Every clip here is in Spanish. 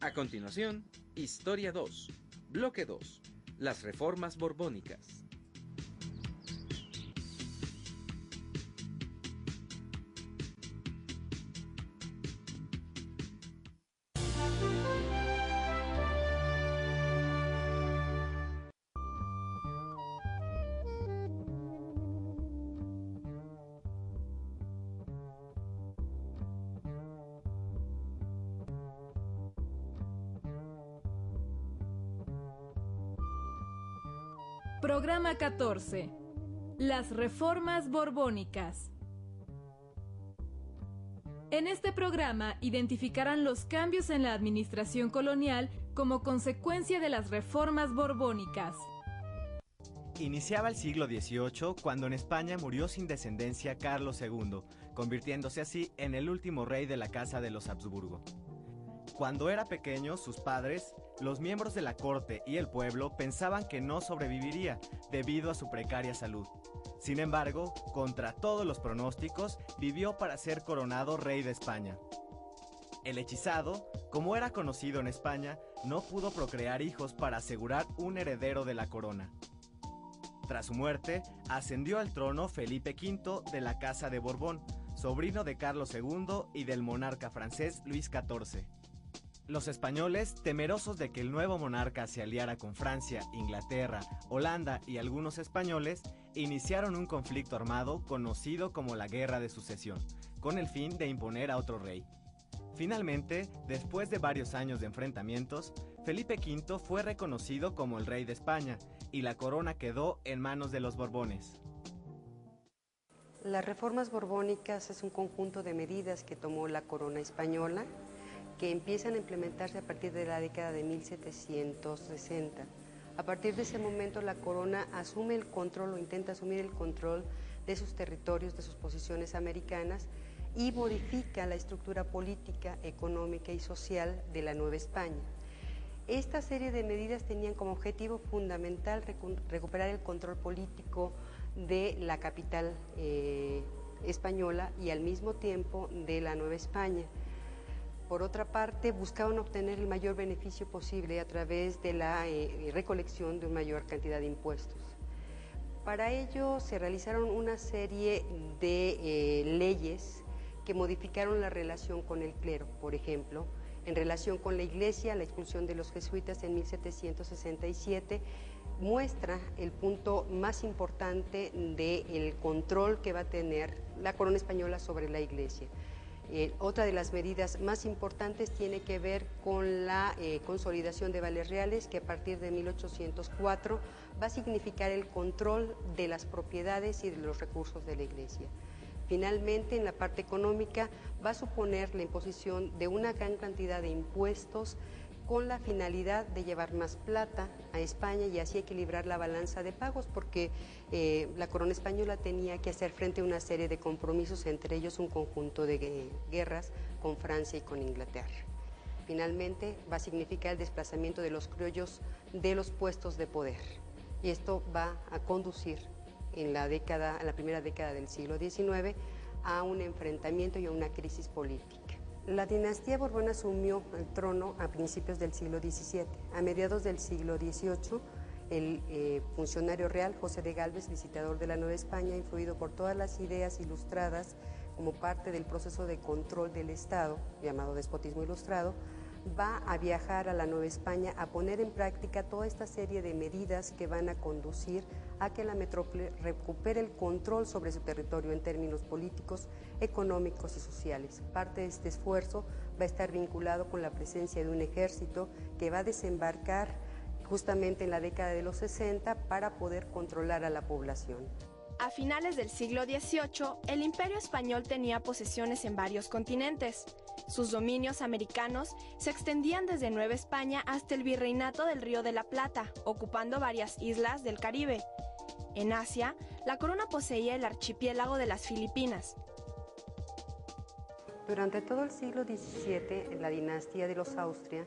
A continuación, Historia 2, Bloque 2, las reformas borbónicas. Programa 14. Las reformas borbónicas. En este programa identificarán los cambios en la administración colonial como consecuencia de las reformas borbónicas. Iniciaba el siglo XVIII cuando en España murió sin descendencia Carlos II, convirtiéndose así en el último rey de la Casa de los Habsburgo. Cuando era pequeño, sus padres, los miembros de la corte y el pueblo pensaban que no sobreviviría debido a su precaria salud. Sin embargo, contra todos los pronósticos, vivió para ser coronado rey de España. El hechizado, como era conocido en España, no pudo procrear hijos para asegurar un heredero de la corona. Tras su muerte, ascendió al trono Felipe V de la Casa de Borbón, sobrino de Carlos II y del monarca francés Luis XIV. Los españoles, temerosos de que el nuevo monarca se aliara con Francia, Inglaterra, Holanda y algunos españoles, iniciaron un conflicto armado conocido como la Guerra de Sucesión, con el fin de imponer a otro rey. Finalmente, después de varios años de enfrentamientos, Felipe V fue reconocido como el rey de España y la corona quedó en manos de los Borbones. Las reformas borbónicas es un conjunto de medidas que tomó la corona española que empiezan a implementarse a partir de la década de 1760. A partir de ese momento la corona asume el control o intenta asumir el control de sus territorios, de sus posiciones americanas y modifica la estructura política, económica y social de la Nueva España. Esta serie de medidas tenían como objetivo fundamental recuperar el control político de la capital española y al mismo tiempo de la Nueva España. Por otra parte, buscaban obtener el mayor beneficio posible a través de la recolección de una mayor cantidad de impuestos. Para ello se realizaron una serie de leyes que modificaron la relación con el clero, por ejemplo, en relación con la Iglesia, la expulsión de los jesuitas en 1767 muestra el punto más importante del control que va a tener la corona española sobre la Iglesia. Otra de las medidas más importantes tiene que ver con la consolidación de vales reales, que a partir de 1804 va a significar el control de las propiedades y de los recursos de la Iglesia. Finalmente, en la parte económica, va a suponer la imposición de una gran cantidad de impuestos con la finalidad de llevar más plata a España y así equilibrar la balanza de pagos, porque la corona española tenía que hacer frente a una serie de compromisos, entre ellos un conjunto de guerras con Francia y con Inglaterra. Finalmente, va a significar el desplazamiento de los criollos de los puestos de poder, y esto va a conducir en la primera década del siglo XIX a un enfrentamiento y a una crisis política. La dinastía Borbón asumió el trono a principios del siglo XVII. A mediados del siglo XVIII, el funcionario real José de Gálvez, visitador de la Nueva España, influido por todas las ideas ilustradas como parte del proceso de control del Estado, llamado despotismo ilustrado, va a viajar a la Nueva España a poner en práctica toda esta serie de medidas que van a conducir a que la metrópoli recupere el control sobre su territorio en términos políticos, económicos y sociales. Parte de este esfuerzo va a estar vinculado con la presencia de un ejército que va a desembarcar justamente en la década de los 60 para poder controlar a la población. A finales del siglo XVIII, el Imperio Español tenía posesiones en varios continentes. Sus dominios americanos se extendían desde Nueva España hasta el Virreinato del Río de la Plata, ocupando varias islas del Caribe. En Asia, la corona poseía el archipiélago de las Filipinas. Durante todo el siglo XVII, en la dinastía de los Austria,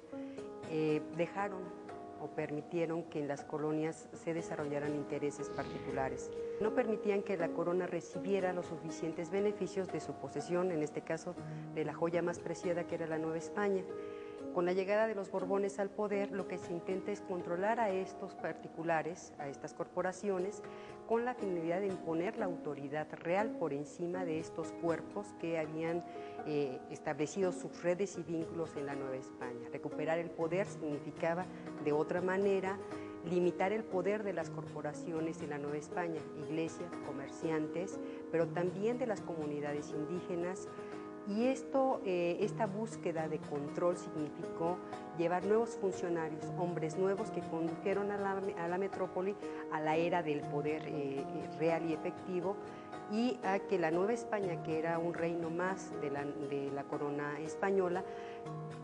dejaron o permitieron que en las colonias se desarrollaran intereses particulares. No permitían que la corona recibiera los suficientes beneficios de su posesión, en este caso de la joya más preciada que era la Nueva España. Con la llegada de los Borbones al poder, lo que se intenta es controlar a estos particulares, a estas corporaciones, con la finalidad de imponer la autoridad real por encima de estos cuerpos que habían establecido sus redes y vínculos en la Nueva España. Recuperar el poder significaba, de otra manera, limitar el poder de las corporaciones en la Nueva España, iglesias, comerciantes, pero también de las comunidades indígenas. Y esta búsqueda de control significó llevar nuevos funcionarios, hombres nuevos que condujeron a la metrópoli a la era del poder real y efectivo, y a que la Nueva España, que era un reino más de la corona española,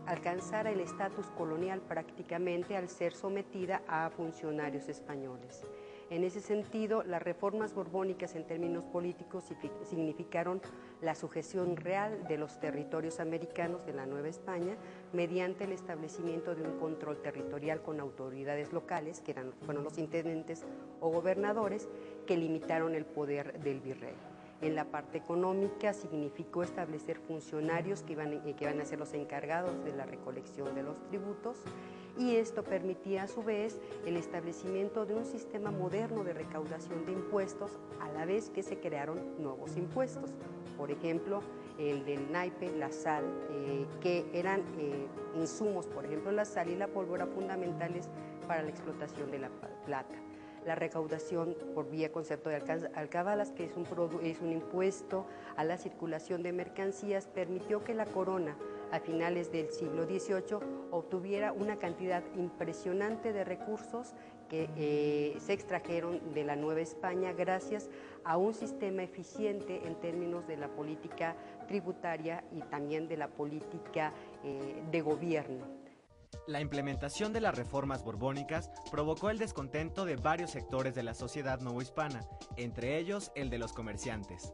alcanzara el estatus colonial prácticamente al ser sometida a funcionarios españoles. En ese sentido, las reformas borbónicas en términos políticos significaron la sujeción real de los territorios americanos de la Nueva España mediante el establecimiento de un control territorial con autoridades locales, que fueron los intendentes o gobernadores, que limitaron el poder del virrey. En la parte económica significó establecer funcionarios que iban a ser los encargados de la recolección de los tributos, y esto permitía a su vez el establecimiento de un sistema moderno de recaudación de impuestos, a la vez que se crearon nuevos impuestos. Por ejemplo, el del naipe, la sal, que eran insumos, por ejemplo la sal y la pólvora, fundamentales para la explotación de la plata. La recaudación por vía concepto de alcabalas, que es un impuesto a la circulación de mercancías, permitió que la corona a finales del siglo XVIII obtuviera una cantidad impresionante de recursos que se extrajeron de la Nueva España gracias a un sistema eficiente en términos de la política tributaria y también de la política de gobierno. La implementación de las reformas borbónicas provocó el descontento de varios sectores de la sociedad novohispana, entre ellos el de los comerciantes.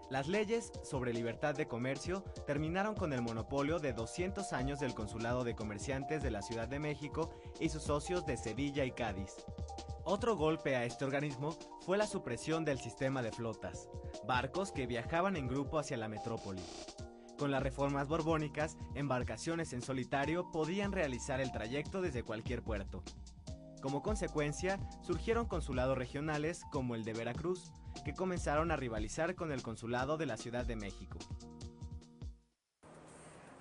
Las leyes sobre libertad de comercio terminaron con el monopolio de 200 años del Consulado de Comerciantes de la Ciudad de México y sus socios de Sevilla y Cádiz. Otro golpe a este organismo fue la supresión del sistema de flotas, barcos que viajaban en grupo hacia la metrópoli. Con las reformas borbónicas, embarcaciones en solitario podían realizar el trayecto desde cualquier puerto. Como consecuencia, surgieron consulados regionales como el de Veracruz, que comenzaron a rivalizar con el consulado de la Ciudad de México.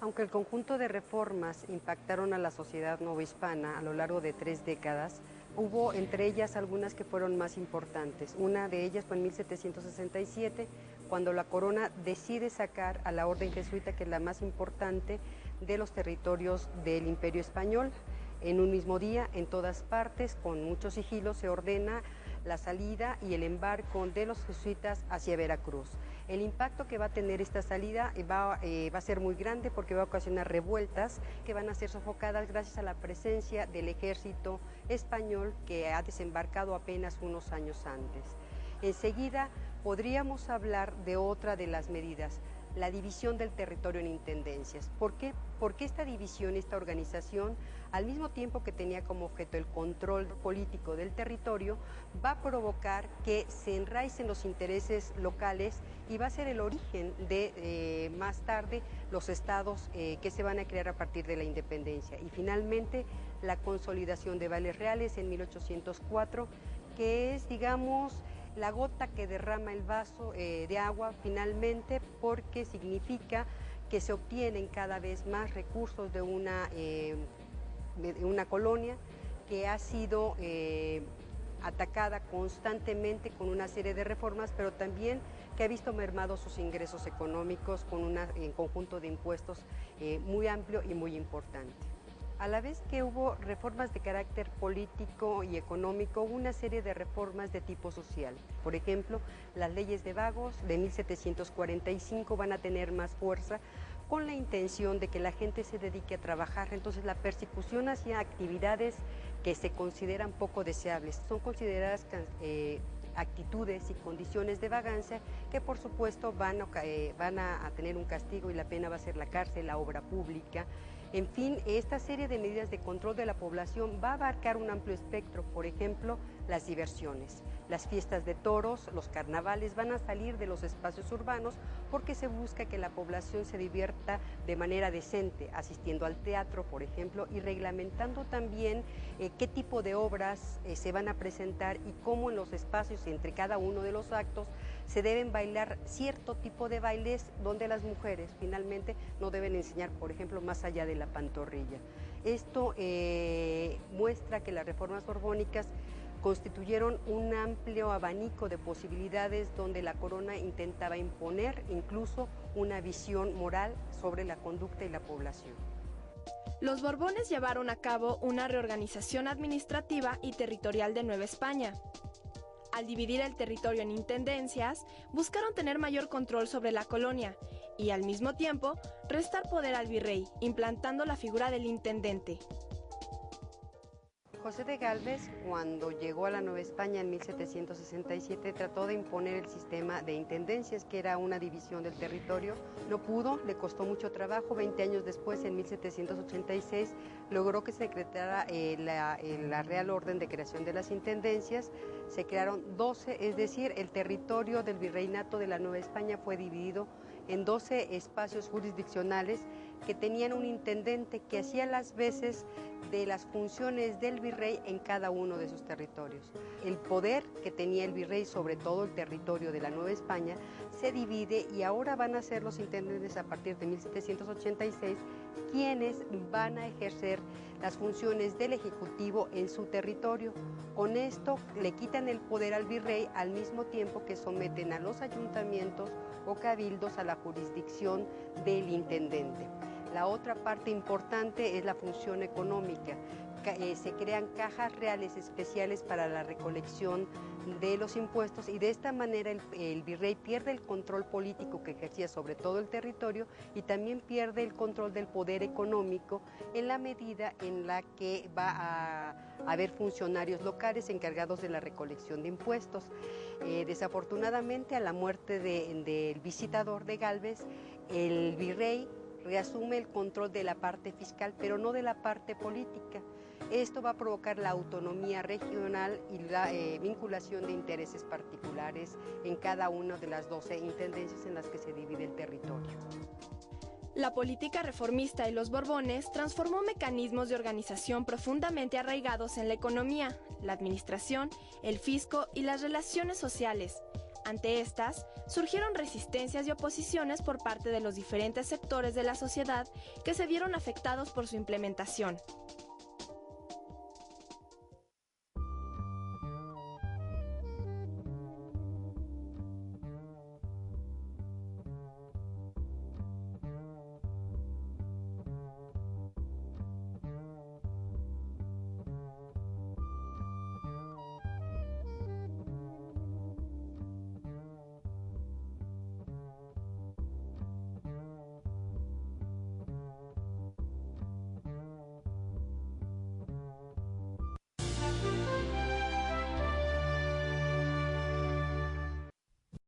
Aunque el conjunto de reformas impactaron a la sociedad novohispana a lo largo de 3 décadas, hubo entre ellas algunas que fueron más importantes. Una de ellas fue en 1767, cuando la corona decide sacar a la orden jesuita, que es la más importante de los territorios del Imperio Español. En un mismo día, en todas partes, con mucho sigilo, se ordena la salida y el embarco de los jesuitas hacia Veracruz. El impacto que va a tener esta salida va a ser muy grande, porque va a ocasionar revueltas que van a ser sofocadas gracias a la presencia del ejército español, que ha desembarcado apenas unos años antes. Enseguida podríamos hablar de otra de las medidas, la división del territorio en intendencias. ¿Por qué? Porque esta división, esta organización, al mismo tiempo que tenía como objeto el control político del territorio, va a provocar que se enraicen los intereses locales y va a ser el origen de, más tarde, los estados que se van a crear a partir de la independencia. Y finalmente, la consolidación de vales reales en 1804, que es, digamos, la gota que derrama el vaso de agua finalmente, porque significa que se obtienen cada vez más recursos de una colonia que ha sido atacada constantemente con una serie de reformas, pero también que ha visto mermados sus ingresos económicos con un conjunto de impuestos muy amplio y muy importante. A la vez que hubo reformas de carácter político y económico, hubo una serie de reformas de tipo social. Por ejemplo, las leyes de vagos de 1745 van a tener más fuerza con la intención de que la gente se dedique a trabajar. Entonces, la persecución hacia actividades que se consideran poco deseables son consideradas actitudes y condiciones de vagancia que por supuesto van a tener un castigo y la pena va a ser la cárcel, la obra pública. En fin, esta serie de medidas de control de la población va a abarcar un amplio espectro. Por ejemplo, las diversiones, las fiestas de toros, los carnavales van a salir de los espacios urbanos porque se busca que la población se divierta de manera decente, asistiendo al teatro, por ejemplo, y reglamentando también qué tipo de obras se van a presentar y cómo en los espacios entre cada uno de los actos se deben bailar cierto tipo de bailes donde las mujeres finalmente no deben enseñar, por ejemplo, más allá de la pantorrilla. Esto muestra que las reformas borbónicas constituyeron un amplio abanico de posibilidades donde la corona intentaba imponer incluso una visión moral sobre la conducta y la población. Los Borbones llevaron a cabo una reorganización administrativa y territorial de Nueva España. Al dividir el territorio en intendencias, buscaron tener mayor control sobre la colonia y, al mismo tiempo, restar poder al virrey, implantando la figura del intendente. José de Gálvez, cuando llegó a la Nueva España en 1767, trató de imponer el sistema de intendencias, que era una división del territorio. No pudo, le costó mucho trabajo. 20 años después, en 1786, logró que se decretara la Real Orden de Creación de las Intendencias. Se crearon 12, es decir, el territorio del virreinato de la Nueva España fue dividido en 12 espacios jurisdiccionales que tenían un intendente que hacía las veces de las funciones del virrey en cada uno de sus territorios. El poder que tenía el virrey sobre todo el territorio de la Nueva España se divide y ahora van a ser los intendentes a partir de 1786 quienes van a ejercer las funciones del Ejecutivo en su territorio. Con esto le quitan el poder al virrey al mismo tiempo que someten a los ayuntamientos o cabildos a la jurisdicción del intendente. La otra parte importante es la función económica. Se crean cajas reales especiales para la recolección de los impuestos y de esta manera el virrey pierde el control político que ejercía sobre todo el territorio y también pierde el control del poder económico en la medida en la que va a haber funcionarios locales encargados de la recolección de impuestos. Desafortunadamente, a la muerte del visitador de Gálvez, el virrey reasume el control de la parte fiscal, pero no de la parte política. Esto va a provocar la autonomía regional y la vinculación de intereses particulares en cada una de las 12 intendencias en las que se divide el territorio. La política reformista de los Borbones transformó mecanismos de organización profundamente arraigados en la economía, la administración, el fisco y las relaciones sociales. Ante estas, surgieron resistencias y oposiciones por parte de los diferentes sectores de la sociedad que se vieron afectados por su implementación.